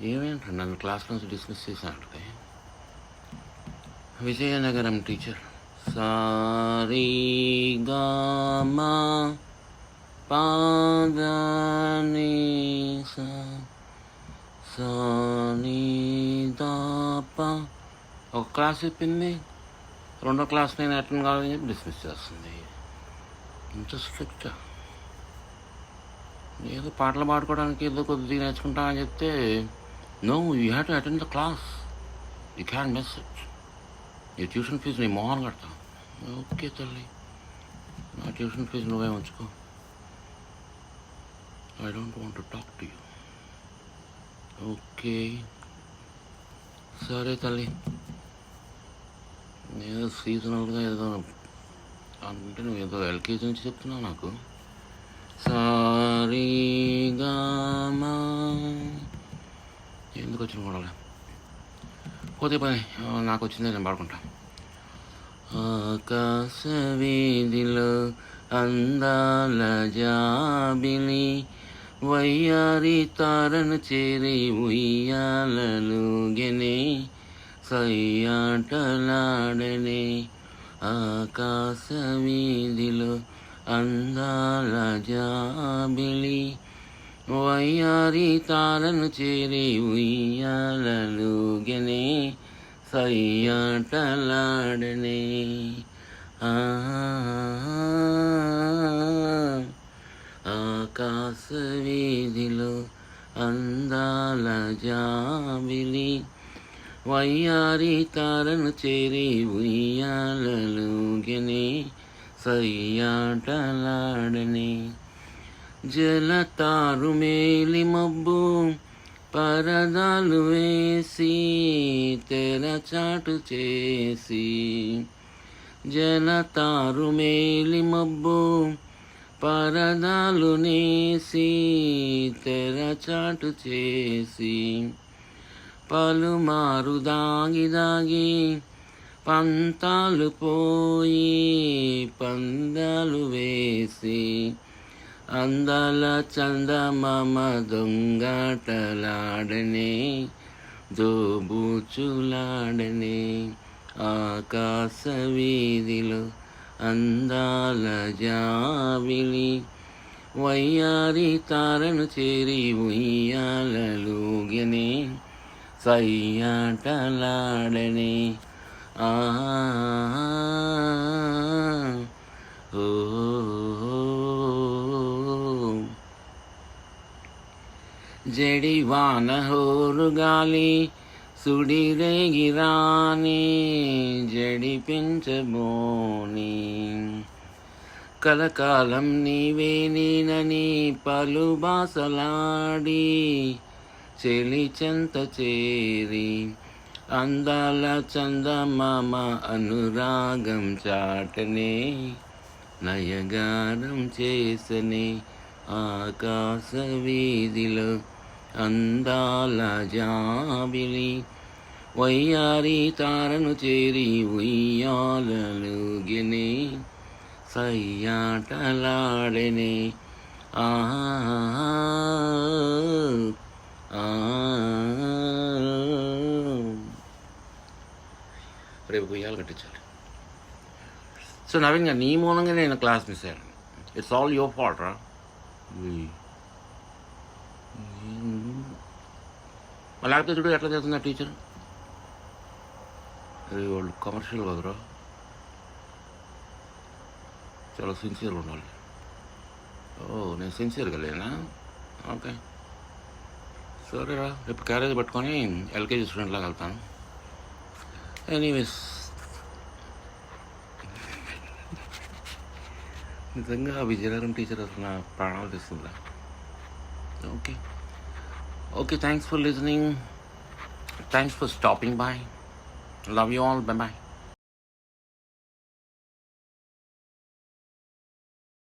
ఏమేంటి నన్ను క్లాస్ నుంచి డిస్మిస్ చేశానంటే విజయనగరం టీచర్ సారీ గామా పాదని సాని దాప ఒక క్లాస్ చెప్పింది, రెండో క్లాస్ నేను అటెండ్ కావాలని చెప్పి డిస్మిస్ చేస్తుంది. ఇంత స్ట్రిక్ట్. ఏదో పాటలు పాడుకోవడానికి ఏదో కొద్దిగా నేర్చుకుంటా అని చెప్తే no, you have to attend the class, you can miss it. నీ ట్యూషన్ ఫీజు నీ మోహన్ కడతా. ఓకే తల్లి, నా ట్యూషన్ ఫీజు నువ్వే ఉంచుకో. I don't want to talk to you. Okay సరే తల్లి, ఏదో సీజనల్గా ఏదో అంటే నువ్వు ఏదో ఎల్కేజీ నుంచి చెప్తున్నావు నాకు. సారీగామా ఎందుకు వచ్చిన కూడా పోతే పని, నాకు వచ్చిందే నేను పాడుకుంటా. ఆకాశ వీధిలో అందాల జాబిలి వయ్యారి తారను చేరి ఉయ్యాలలుగెనే సయ్యాటలాడనే. ఆకాశ వీధిలో అందాల జాబిలి వయ్యారి తారను చేరి ఉయ్యాలలుగెనే సయ్యాటలాడనే. ఆకాశ వీధిలో అందాల జాబిలి వయ్యారి తారను చేరి ఉయ్యాలలుగెనే సయ్యాటలాడనే. జలతారు మేలి మబ్బు పరదాలు వేసి తెరచాటు చేసి. జలతారు మేలి మబ్బు పరదాలు నేసి తెరచాటు చేసి. పలుమారు దాగి దాగి పంతాలు పోయి పందాలు వేసి. అందాల చందమామ దొంగాటలాడనే దోబూచులాడనే. ఆకాశ వీధిలో అందాల జాబిలి వయ్యారి తారను చేరి ఉయ్యాలలుగెనే సయ్యాటలాడనే. జడివాన హోరుగాలి సుడిరేగిరాని జడిపించబోని. కలకాలం నీవే నేనని పలు బాసలాడి చెలి చెంత చేరి. అందాల చందమామ అనురాగం చాటనే నయగారం చేసనే. ఆకాశ వీధిలో అందాల జాబిలి వయ్యారి తారను చేరి ఉయ్యాలలుగెనే సయ్యాటలాడనే. రేపు ఉయ్యాలు కట్టించాలి. సో నవీన్ నీ మూలంగా నేను క్లాస్ మిస్ అయ్యాను. ఇట్స్ ఆల్ యువర్ ఫాల్ట్ రా. లేకపోతే చూడు ఎట్లా చేస్తున్నా టీచర్. వాళ్ళు కమర్షియల్ కదరా, చాలా సిన్సియర్గా ఉండాలి. ఓ నేను సిన్సియర్గా లేనా? ఓకే సరేరా, రేపు క్యారేజ్ పట్టుకొని ఎల్కేజీ స్టూడెంట్లాగా వెళ్తాను. ఎనీవేస్ నిజంగా విజయనగరం టీచర్ అసలు నా ప్రాణాలు తెస్తుందా. Okay okay, thanks for listening, thanks for stopping by. Love you all, bye bye.